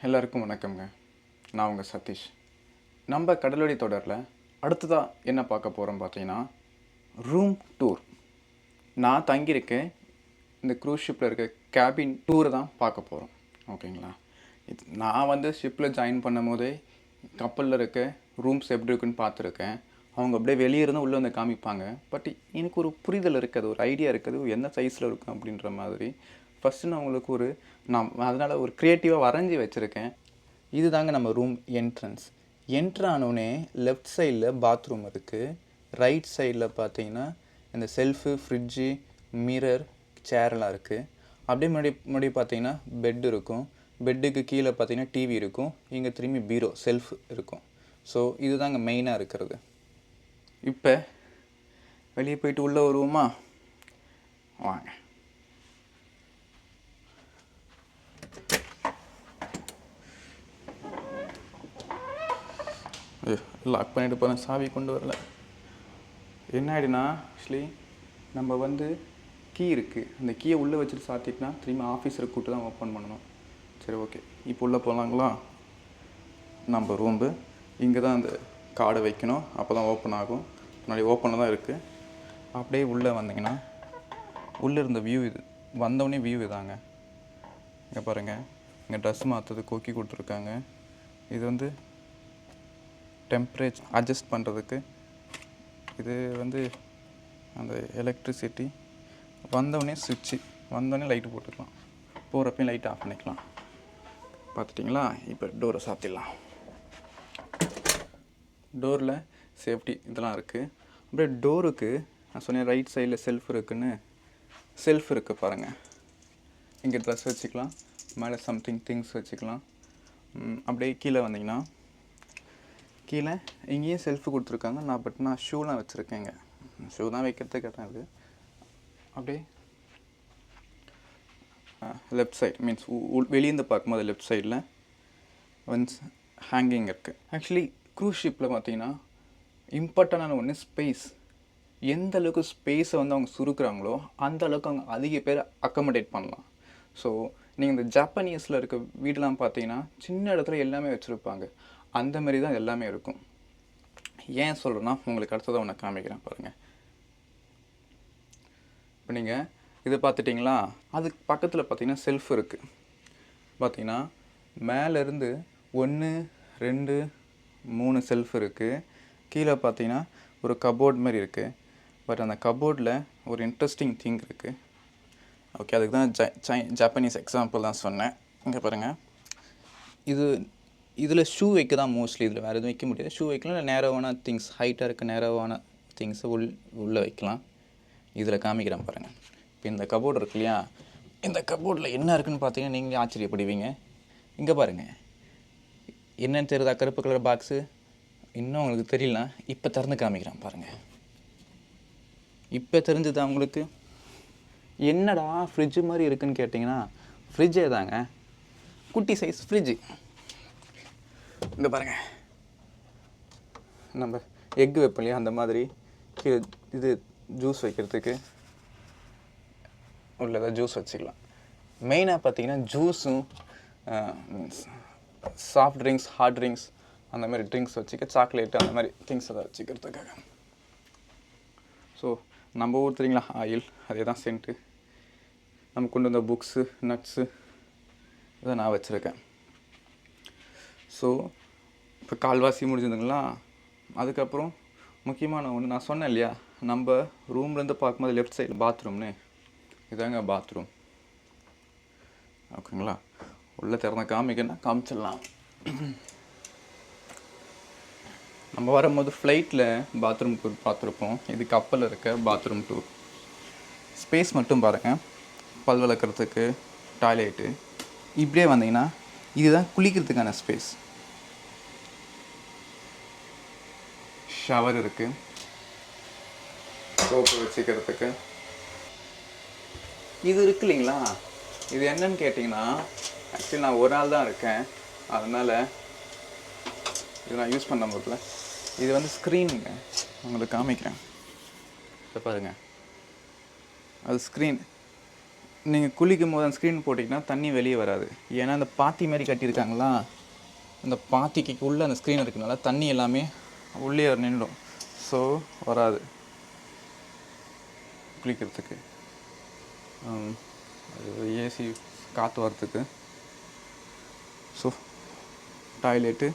எல்லாருக்கும் வணக்கம்ங்க. நான் உங்கள் சதீஷ். நம்ம கடலோடி தொடரில் அடுத்ததாக என்ன பார்க்க போகிறோம் பார்த்தீங்கன்னா, ரூம் டூர். நான் தங்கியிருக்கேன் இந்த க்ரூஸ் ஷிப்பில் இருக்க கேபின் டூரை தான் பார்க்க போகிறோம். ஓகேங்களா? நான் ஷிப்பில் ஜாயின் பண்ணும் போதே கப்பலில் இருக்க ரூம்ஸ் எப்படி இருக்குன்னு பார்த்துருக்கேன். அவங்க அப்படியே வெளியே இருந்து உள்ளே வந்து காமிப்பாங்க. பட் எனக்கு ஒரு புரிதல் இருக்குது, ஒரு ஐடியா இருக்குது, என்ன சைஸில் இருக்கும் அப்படின்ற மாதிரி. ஃபஸ்ட்டு நான் உங்களுக்கு நான் அதனால் ஒரு க்ரியேட்டிவாக வரைஞ்சி வச்சுருக்கேன். இது தாங்க நம்ம ரூம் என்ட்ரன்ஸ். என்ட்ரானோடனே லெஃப்ட் சைடில் பாத்ரூம் இருக்குது. ரைட் சைடில் பார்த்தீங்கன்னா இந்த செல்ஃபு, ஃப்ரிட்ஜு, மிரர், சேரெலாம் இருக்குது. அப்படியே முன்னாடி பார்த்தீங்கன்னா பெட் இருக்கும். பெட்டுக்கு கீழே பார்த்தீங்கன்னா டிவி இருக்கும். இங்கே திரும்பி பீரோ, செல்ஃப் இருக்கும். ஸோ இது தாங்க மெயினாக இருக்கிறது. இப்போ வெளியே போயிட்டு உள்ளே வருவோமா? வாங்க. லாக் பண்ணிட்டு போகிறேன், சாவி கொண்டு வரல. என்ன ஆகிடுனா, ஆக்சுவலி நம்ம கீ இருக்குது, அந்த கீயை உள்ளே வச்சுட்டு சாத்திட்டுனா திரும்பி ஆஃபீஸரை கூப்பிட்டு தான் ஓப்பன் பண்ணணும். சரி, ஓகே, இப்போ உள்ளே போகலாங்களா? நம்ம ரூம்பு இங்கே தான் அந்த கார்டை வைக்கணும், அப்போ தான் ஓப்பன் ஆகும். முன்னாடி ஓப்பனில் தான் இருக்குது. அப்படியே உள்ளே வந்தீங்கன்னா உள்ளே இருந்த வியூ இது. வந்தோடனே வியூ இதாங்க. இங்கே பாருங்கள், இங்கே ட்ரெஸ் மாற்றுறது கொக்கி கொடுத்துருக்காங்க. இது டெம்பரேச்சர் அட்ஜஸ்ட் பண்ணுறதுக்கு. இது அந்த எலக்ட்ரிசிட்டி. வந்தோடனே சுவிட்சு, வந்தோடனே லைட்டு போட்டுக்கலாம், போகிறப்பையும் லைட் ஆஃப் பண்ணிக்கலாம். பார்த்துட்டிங்களா? இப்போ டோரை சாத்திடலாம். டோரில் சேஃப்டி இதெல்லாம் இருக்குது. அப்படியே டோருக்கு நான் சொன்னேன் ரைட் சைடில் செல்ஃப் இருக்குன்னு. செல்ஃப் இருக்குது பாருங்கள். இங்கே ட்ரெஸ் வச்சுக்கலாம், மேலே சம்திங் திங்ஸ் வச்சுக்கலாம். அப்படியே கீழே வந்தீங்கன்னா கீழே இங்கேயும் செல்ஃபு கொடுத்துருக்காங்க. நான் ஷூலாம் வச்சுருக்கேங்க. ஷூ தான் வைக்கிறதுக்கு கேட்டேன். அது அப்படியே லெஃப்ட் சைட் மீன்ஸ் வெளியேருந்து பார்க்கும்போது லெஃப்ட் சைடில் ஹேங்கிங் இருக்குது. ஆக்சுவலி க்ரூஸ் ஷிப்பில் பார்த்தீங்கன்னா இம்பார்ட்டண்டான ஒன்று ஸ்பேஸ். எந்த அளவுக்கு ஸ்பேஸை அவங்க சுருக்குறாங்களோ அந்த அளவுக்கு அவங்க அதிக பேர் அக்கமடேட் பண்ணலாம். ஸோ நீங்கள் இந்த ஜப்பானீஸில் இருக்க வீடெலாம் பார்த்தீங்கன்னா சின்ன இடத்துல எல்லாமே வச்சுருப்பாங்க. அந்த மாதிரி தான் எல்லாமே இருக்கும். ஏன் சொல்கிறேன்னா, உங்களுக்கு அடுத்ததாக ஒன்று காமிக்கிறேன் பாருங்கள். இப்போ நீங்கள் இதை பார்த்துட்டிங்களா? அதுக்கு பக்கத்தில் பார்த்தீங்கன்னா செல்ஃப் இருக்குது. பார்த்தீங்கன்னா மேலேருந்து 1 2 3 செல்ஃப் இருக்குது. கீழே பார்த்தீங்கன்னா ஒரு கபோர்ட் மாதிரி இருக்குது. பட் அந்த கபோர்டில் ஒரு இன்ட்ரெஸ்டிங் திங் இருக்குது. ஓகே, அதுக்கு தான் ஜப்பானீஸ் எக்ஸாம்பிள் தான் சொன்னேன். இங்கே பாருங்கள், இதில் ஷூ வைக்க தான் மோஸ்ட்லி. இதில் வேறு எதுவும் வைக்க முடியாது. ஷூ வைக்கலாம், இல்லை நேரோவான திங்ஸ், ஹைட்டாக இருக்க நேரோவான திங்ஸை உள்ளே வைக்கலாம். இதில் காமிக்கிறேன் பாருங்கள். இப்போ இந்த கபோர்டு இருக்கு இல்லையா? இந்த கபோர்டில் என்ன இருக்குதுன்னு பார்த்தீங்கன்னா நீங்களே ஆச்சரியப்படுவீங்க. இங்கே பாருங்கள், என்னென்னு தெரியுதா? கருப்பு கலர் பாக்ஸு. இன்னும் உங்களுக்கு தெரியலனா இப்போ திறந்து காமிக்கிறேன் பாருங்கள். இப்போ தெரிஞ்சுதா உங்களுக்கு? என்னடா ஃப்ரிட்ஜு மாதிரி இருக்குதுன்னு கேட்டிங்கன்னா, ஃப்ரிட்ஜே தாங்க, குட்டி சைஸ் ஃப்ரிட்ஜு. இந்த பாருங்கள், நம்ம எக்கு வைப்போம் இல்லையா, அந்த மாதிரி இது ஜூஸ் வைக்கிறதுக்கு உள்ளதாக ஜூஸ் வச்சுக்கலாம். மெயினாக பார்த்தீங்கன்னா ஜூஸும் சாஃப்ட் ட்ரிங்க்ஸ், ஹார்ட் ட்ரிங்க்ஸ், அந்த மாதிரி ட்ரிங்க்ஸ் வச்சுக்க, சாக்லேட்டு அந்த மாதிரி திங்ஸ் அதை வச்சுக்கிறதுக்காக. ஸோ நம்ம ஊர் தெரியுங்களா, ஆயில், அதே தான் சென்ட்டு. நம்ம கொண்டு வந்த புக்ஸு, நட்ஸு இதை நான் வச்சுருக்கேன். ஸோ இப்போ கால்வாசி முடிஞ்சதுங்களா? அதுக்கப்புறம் முக்கியமான ஒன்று நான் சொன்னேன் இல்லையா, நம்ம ரூம்லேருந்து பார்க்கும்போது லெஃப்ட் சைடு பாத்ரூம்னு. இதாங்க பாத்ரூம். ஓகேங்களா? உள்ளே திறந்த காமிச்சிடலாம். நம்ம வரும்போது ஃப்ளைட்டில் பாத்ரூம் டூர் பார்த்துருப்போம். இது கப்பலில் இருக்க பாத்ரூம் டூர். ஸ்பேஸ் மட்டும் பாருங்கள். பல் விளக்கிறதுக்கு டாய்லெட்டு. இப்படியே வந்தீங்கன்னா இதுதான் குளிக்கிறதுக்கான ஸ்பேஸ். ஷவர் இருக்குது, சோப்பு வச்சுக்கிறதுக்கு. இது இருக்கு இல்லைங்களா? இது என்னன்னு கேட்டிங்கன்னா, ஆக்சுவலி நான் ஒரு நாள் தான் இருக்கேன், அதனால் இது நான் யூஸ் பண்ண முடியல. இது ஸ்க்ரீனுங்க. உங்களுக்கு காமிக்கிறேன். இதை பாருங்கள், அது ஸ்க்ரீன். நீங்கள் குளிக்கும் போது அந்த ஸ்க்ரீன் போட்டிங்கன்னா தண்ணி வெளியே வராது. ஏன்னா அந்த பாத்தி மாதிரி கட்டியிருக்காங்களா, அந்த பாத்திக்கு உள்ளே அந்த ஸ்க்ரீன் இருக்கிறதுனால தண்ணி எல்லாமே உள்ளே நின்றுடும். ஸோ வராது குளிக்கிறதுக்கு. ஏசி காற்று வரத்துக்கு. ஸோ டாய்லெட்டு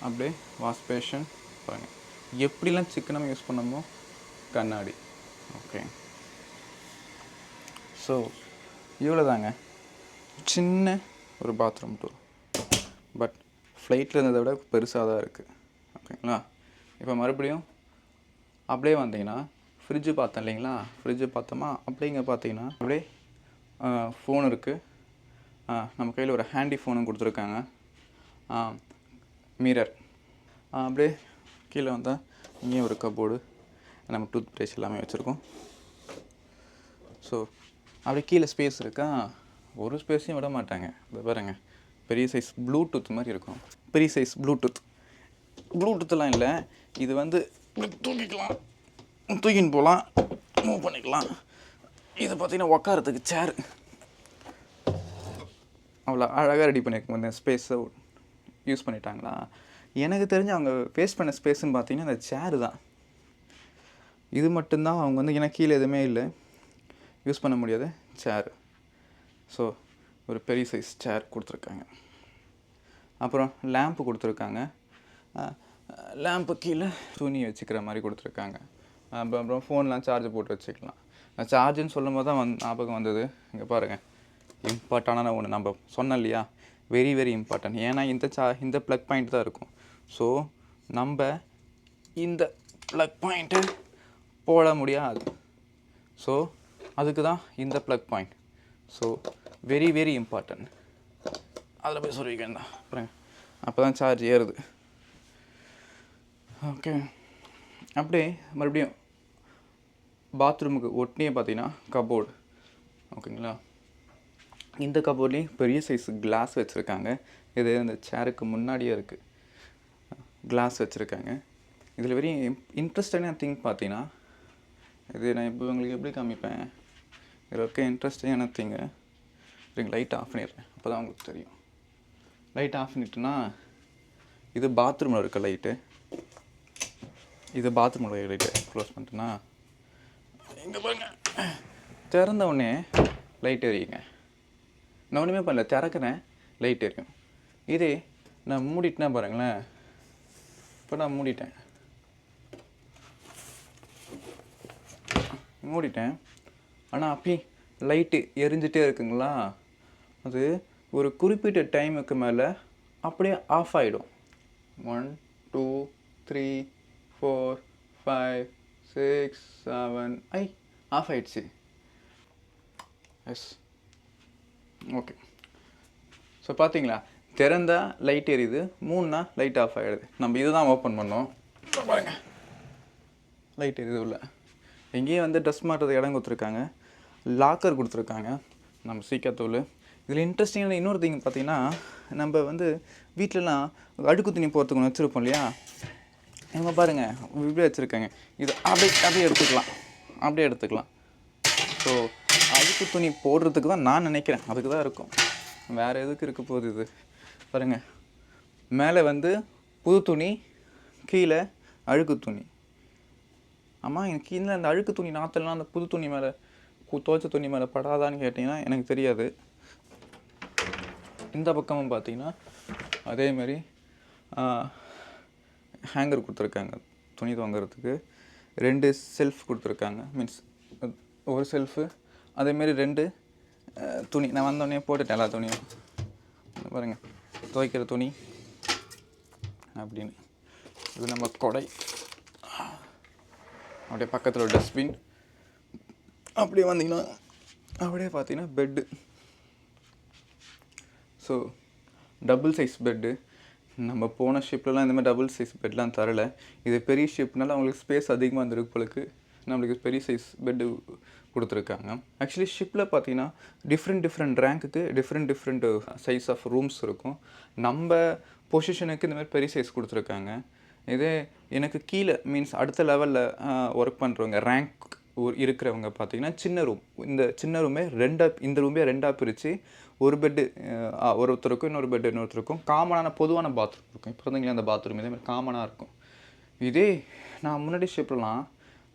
அப்படியே வாஷ் பேஷன் பாருங்கள் எப்படிலாம் சிக்கனமாக யூஸ் பண்ணமோ. கண்ணாடி. ஓகே, ஸோ இவ்வளோ தாங்க சின்ன ஒரு பாத்ரூம் டூர். பட் ஃப்ளைட்டில் இருந்ததை விட பெருசாக தான் இருக்குது. ஓகேங்களா? இப்போ மறுபடியும் அப்படியே வந்தீங்கன்னா ஃப்ரிட்ஜு பார்த்தேன் இல்லைங்களா, ஃப்ரிட்ஜு பார்த்தோமா. அப்படிங்க பார்த்தீங்கன்னா அப்படியே ஃபோன் இருக்குது. நம்ம கையில் ஒரு ஹேண்டி ஃபோனும் கொடுத்துருக்காங்க. மிரர். அப்படியே கீழே வந்தால் இங்கேயும் ஒரு கப்போர்டு, நம்ம டூத் ப்ரஷ் எல்லாமே வச்சுருக்கோம். ஸோ அப்படியே கீழே ஸ்பேஸ் இருக்கா, ஒரு ஸ்பேஸையும் விட மாட்டாங்க. இதை பாருங்க, பெரிய சைஸ் ப்ளூடூத் மாதிரி இருக்கும். பெரிய சைஸ் ப்ளூடூத்லாம் இல்லை, இது வந்து தூக்கிக்கலாம், தூக்கின்னு போகலாம், மூவ் பண்ணிக்கலாம். இது பார்த்திங்கன்னா உக்காரத்துக்கு சேர். அவ்வளோ அழகாக ரெடி பண்ணியிருக்கோம். இந்த ஸ்பேஸை யூஸ் பண்ணிட்டாங்களா. எனக்கு தெரிஞ்சு அவங்க வேஸ்ட் பண்ண ஸ்பேஸ்ன்னு பார்த்தீங்கன்னா அந்த சேரு தான். இது மட்டும்தான் அவங்க வந்து, ஏன்னா கீழே எதுவுமே இல்லை, யூஸ் பண்ண முடியாது சேர். ஸோ ஒரு பெரிய சைஸ் சேர் கொடுத்துருக்காங்க. அப்புறம் லேம்ப்பு கொடுத்துருக்காங்க. லேம்ப்பு கீழே துணி வச்சுக்கிற மாதிரி கொடுத்துருக்காங்க. அப்புறம் ஃபோன்லாம் சார்ஜ் போட்டு வச்சுக்கலாம். சார்ஜுன்னு சொல்லும் போது தான் ஞாபகம் வந்தது. இங்கே பாருங்கள், இம்பார்ட்டண்டான ஒன்று நம்ம சொன்னோம் இல்லையா, வெரி வெரி இம்பார்ட்டன்ட். ஏன்னா இந்த ப்ளக் பாயிண்ட் தான் இருக்கும். ஸோ நம்ம இந்த ப்ளக் பாயிண்ட்டு போட முடியாது. ஸோ அதுக்கு தான் இந்த plug point. So very very important. அதில் போய் சொல்லிக்கேன் தான் அப்புறம், அப்போ தான் சார்ஜ் ஏறுது. ஓகே, அப்படியே மறுபடியும் பாத்ரூமுக்கு ஒட்டியே பார்த்தீங்கன்னா கபோர்டு. ஓகேங்களா? இந்த கபோர்ட்லேயும் பெரிய சைஸ் கிளாஸ் வச்சுருக்காங்க. இது அந்த சேருக்கு முன்னாடியே இருக்குது, கிளாஸ் வச்சுருக்காங்க. இதில் வெரி இன்ட்ரெஸ்டான திங் பார்த்தீங்கன்னா, இது நான் இப்போ உங்களுக்கு எப்படி காமிப்பேன், இதில் இருக்க இன்ட்ரெஸ்டிங்கான திங்கு. நீங்கள் லைட் ஆஃப் பண்ணிடுறேன், அப்போ தான் உங்களுக்கு தெரியும். லைட் ஆஃப் பண்ணிட்டுனா, இது பாத்ரூமில் இருக்க லைட்டு, இது பாத்ரூமில் இருக்க லைட்டு க்ளோஸ் பண்ணிட்டேன்னா, இங்கே பாருங்கள், திறந்த உடனே லைட் எரியுங்க. நான் ஒன்றுமே பண்ணல, திறக்கிறேன், லைட் எரியும். இதே நான் மூடிட்டேன்னா பாருங்களேன், இப்போ நான் மூடிட்டேன், ஆனால் அப்படி லைட்டு எரிஞ்சிட்டே இருக்குங்களா. அது ஒரு குறிப்பிட்ட டைமுக்கு மேலே அப்படியே ஆஃப் ஆகிடும். 1 2 3 4 5 6 7 ஆஃப் ஆகிடுச்சு. S, okay. ஸோ பார்த்தீங்களா, திறந்தா லைட் எரியுது, மூணுனா லைட் ஆஃப் ஆகிடுது. நம்ம இது தான் ஓப்பன் பண்ணோம், பாருங்கள் லைட் எரியுது. உள்ள எங்கேயும் வந்து ட்ரெஸ் மாட்டுறது இடம் கொடுத்துருக்காங்க, லாக்கர் கொடுத்துருக்காங்க, நம்ம சீக்காத்தூள். இதில் இன்ட்ரெஸ்டிங்கான இன்னொரு திங் பார்த்தீங்கன்னா, நம்ம வந்து வீட்டிலலாம் அழுக்கு துணி போகிறதுக்கு ஒன்று வச்சுருப்போம் இல்லையா, இவங்க பாருங்கள் இப்படியே வச்சுருக்காங்க. இது அப்படியே எடுத்துக்கலாம். ஸோ அழுக்கு துணி போடுறதுக்கு தான் நான் நினைக்கிறேன், அதுக்கு தான் இருக்கும், வேறு எதுக்கு இருக்க போகுது. இது பாருங்கள், மேலே வந்து புது துணி, கீழே அழுக்கு துணி. ஆமாம், எனக்கு கீழே அந்த அழுக்கு துணி நாற்றலாம் அந்த புது துணி மேலே, துவைச்ச துணி மேலே படாதான்னு கேட்டிங்கன்னா எனக்கு தெரியாது. இந்த பக்கமும் பார்த்தீங்கன்னா அதேமாரி ஹேங்கர் கொடுத்துருக்காங்க, துணி தொங்குறதுக்கு 2 செல்ஃப் கொடுத்துருக்காங்க. மீன்ஸ் ஒரு செல்ஃபு, அதேமாரி 2 துணி. நான் வந்தோடனே போட்டுட்டேன் எல்லா துணியும். பாருங்கள், துவைக்கிற துணி அப்படின்னு. இது நம்ம கொடை, அப்படியே பக்கத்தில் ஒரு டஸ்ட்பின். அப்படியே வந்தீங்கன்னா அப்படியே பார்த்தீங்கன்னா bed. So double size bed. நம்ம போன ஷிப்லலாம் இந்த மாதிரி டபுள் சைஸ் பெட்லாம் தரலை. இது பெரிய ஷிப்னால அவங்களுக்கு ஸ்பேஸ் அதிகமாக இருந்திருக்கு போலுக்கு, நம்மளுக்கு பெரிய சைஸ் பெட்டு கொடுத்துருக்காங்க. ஆக்சுவலி ஷிப்பில் பார்த்தீங்கன்னா டிஃப்ரெண்ட் ரேங்க்குக்கு டிஃப்ரெண்ட் சைஸ் ஆஃப் ரூம்ஸ் இருக்கும். நம்ம பொசிஷனுக்கு இந்த மாதிரி பெரிய சைஸ் கொடுத்துருக்காங்க. இதே எனக்கு கீழே மீன்ஸ் அடுத்த லெவலில் ஒர்க் பண்ணுறவங்க, ரேங்க் இருக்கிறவங்க பார்த்தீங்கன்னா சின்ன ரூம், இந்த சின்ன ரூமே இந்த ரூமே ரெண்டாக பிரித்து ஒரு பெட்டு ஒருத்தருக்கும் இன்னொரு பெட்டு இன்னொருத்தருக்கும் காமனான பொதுவான பாத்ரூம் இருக்கும். இப்போ இருந்தீங்களா அந்த பாத்ரூம் இதே மாதிரி காமனாக இருக்கும். இதே நான் முன்னாடி ஷிப்லாம்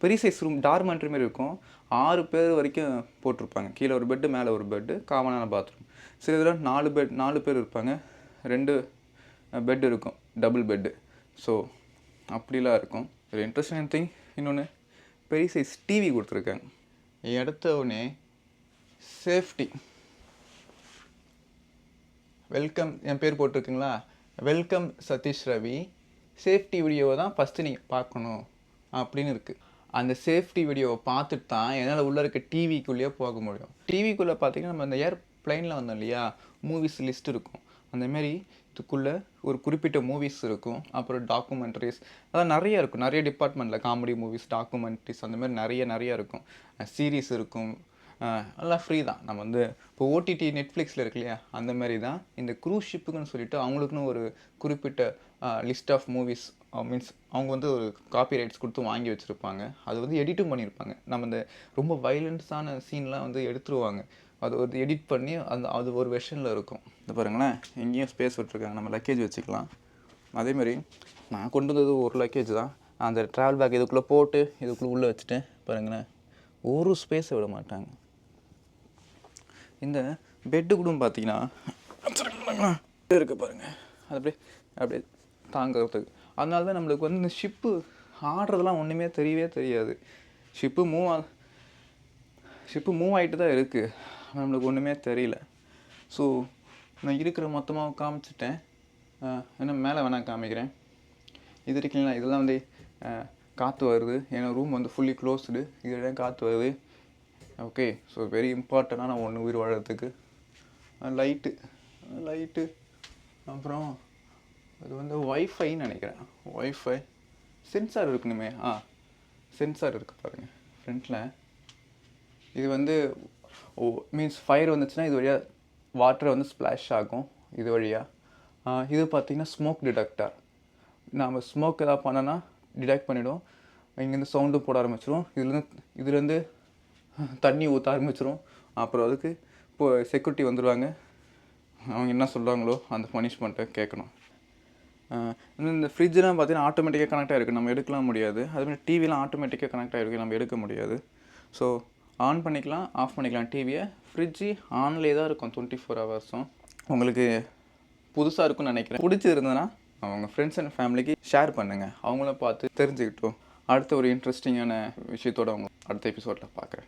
பெரிய சைஸ் ரூம் டார்மெண்ட்ரி மாதிரி இருக்கும். 6 பேர் வரைக்கும் போட்டிருப்பாங்க. கீழே ஒரு பெட்டு மேலே ஒரு பெட்டு காமனான பாத்ரூம். சில இதில் 4 பேர் இருப்பாங்க, 2 பெட் இருக்கும், டபுள் பெட்டு. ஸோ அப்படிலாம் இருக்கும். ஒரு இன்ட்ரெஸ்டிங் திங் இன்னொன்று, பெரிய சைஸ் டிவி கொடுத்துருக்காங்க. எடுத்த உடனே சேஃப்டி வெல்கம் என் பேர் போட்டிருக்குங்களா, வெல்கம் சதீஷ் ரவி, சேஃப்டி வீடியோவை தான் ஃபஸ்ட்டு நீங்கள் பார்க்கணும் அப்படின்னு இருக்குது. அந்த சேஃப்டி வீடியோவை பார்த்துட்டு தான் என்னால் உள்ளே இருக்க டிவிக்குள்ளேயே போக முடியும். டிவிக்குள்ளே பார்த்தீங்கன்னா நம்ம அந்த ஏர்ப்ளைனில் வந்தோம் இல்லையா, மூவிஸ் லிஸ்ட் இருக்கும். அந்தமாரி இதுக்குள்ளே ஒரு குறிப்பிட்ட மூவிஸ் இருக்கும். அப்புறம் டாக்குமெண்ட்ரிஸ், அதான் நிறைய இருக்கும். நிறைய டிபார்ட்மெண்ட்டில் காமெடி மூவிஸ், டாக்குமெண்ட்ரிஸ் அந்த மாதிரி நிறைய இருக்கும். சீரீஸ் இருக்கும். எல்லாம் ஃப்ரீ தான். நம்ம வந்து இப்போ ஓடிடி நெட்ஃப்ளிக்ஸில் இருக்கு இல்லையா, அந்த மாதிரி தான் இந்த க்ரூஸ் ஷிப்புக்குன்னு சொல்லிட்டு அவங்களுக்குன்னு ஒரு குறிப்பிட்ட லிஸ்ட் ஆஃப் மூவிஸ் மீன்ஸ் அவங்க வந்து ஒரு காப்பி ரைட்ஸ் கொடுத்து வாங்கி வச்சுருப்பாங்க. அது வந்து எடிட்டும் பண்ணியிருப்பாங்க. நம்ம இந்த ரொம்ப வைலன்ஸான சீன்லாம் வந்து எடுத்துருவாங்க. அது ஒரு எடிட் பண்ணி அது ஒரு வெர்ஷனில் இருக்கும். இது பாருங்களேன், எங்கேயும் ஸ்பேஸ் விட்டுருக்காங்க, நம்ம லக்கேஜ் வச்சுக்கலாம். அதேமாதிரி நான் கொண்டு வந்தது ஒரு லக்கேஜ் தான். அந்த ட்ராவல் பேக் இதுக்குள்ளே போட்டு இதுக்குள்ளே உள்ளே வச்சுட்டேன். பாருங்களேன், ஒரு ஸ்பேஸை விட மாட்டாங்க. இந்த பெட்டு கூட பார்த்தீங்கன்னா இருக்குது பாருங்கள், அது அப்படியே தாங்கிறதுக்கு. அதனால தான் நம்மளுக்கு வந்து இந்த ஷிப்பு ஆடுறதுலாம் ஒன்றுமே தெரியவே தெரியாது. ஷிப்பு மூவ் ஆகிட்டு தான் இருக்குது, நம்மளுக்கு ஒன்றுமே தெரியல. ஸோ நான் இருக்கிற மொத்தமாக காமிச்சிட்டேன். இன்னும் மேலே வேணால் காமிக்கிறேன். இது இருக்கீங்களா, இதெல்லாம் வந்து காற்று வருது. ஏன்னா ரூம் வந்து ஃபுல்லி க்ளோஸ்டு, இதெல்லாம் காற்று வருது. ஓகே, ஸோ வெரி இம்பார்ட்டண்டான ஒன்று உயிர் வாழறதுக்கு. லைட்டு அப்புறம் அது வந்து ஒய்ஃபைன்னு நினைக்கிறேன். ஒய்ஃபை சென்சார் இருக்கணுமே. சென்சார் இருக்குது பாருங்கள் ஃப்ரண்ட்டில். இது வந்து மீன்ஸ் ஃபயர் வந்துச்சுன்னா இது வழியாக வாட்டர் வந்து ஸ்ப்ளாஷ் ஆகும் இது வழியாக. இது பார்த்திங்கன்னா ஸ்மோக் டிடெக்டர். நாம் ஸ்மோக் எதாவது பண்ணோன்னா டிடெக்ட் பண்ணிவிடும். இங்கேருந்து சவுண்டும் போட ஆரம்பிச்சிடும். இதுலேருந்து தண்ணி ஊற்ற ஆரம்பிச்சிடும். அப்புறம் அதுக்கு இப்போது செக்யூரிட்டி வந்துடுவாங்க. அவங்க என்ன சொல்கிறாங்களோ அந்த பனிஷ்மெண்ட்டை கேட்கணும். இந்த ஃப்ரிட்ஜெலாம் பார்த்தீங்கன்னா ஆட்டோமேட்டிக்காக கனெக்ட் ஆகிருக்கு, நம்ம எடுக்கலாம் முடியாது. அதுமாதிரி டிவிலாம் ஆட்டோமேட்டிக்காக கனெக்ட் ஆகிருக்கு, நம்ம எடுக்க முடியாது. ஸோ ஆன் பண்ணிக்கலாம், ஆஃப் பண்ணிக்கலாம் டிவியை. ஃப்ரிட்ஜு ஆன்லேயே தான் இருக்கும் 24 ஹவர்ஸும். உங்களுக்கு புதுசாக இருக்கும்னு நினைக்கிறேன். பிடிச்சிருந்ததுன்னா அவங்க ஃப்ரெண்ட்ஸ் அண்ட் ஃபேமிலிக்கு ஷேர் பண்ணுங்கள், அவங்கள பார்த்து தெரிஞ்சுக்கிட்டோம். அடுத்த ஒரு இன்ட்ரெஸ்டிங்கான விஷயத்தோடு அவங்க அடுத்த எபிசோடில் பார்க்குறேன்.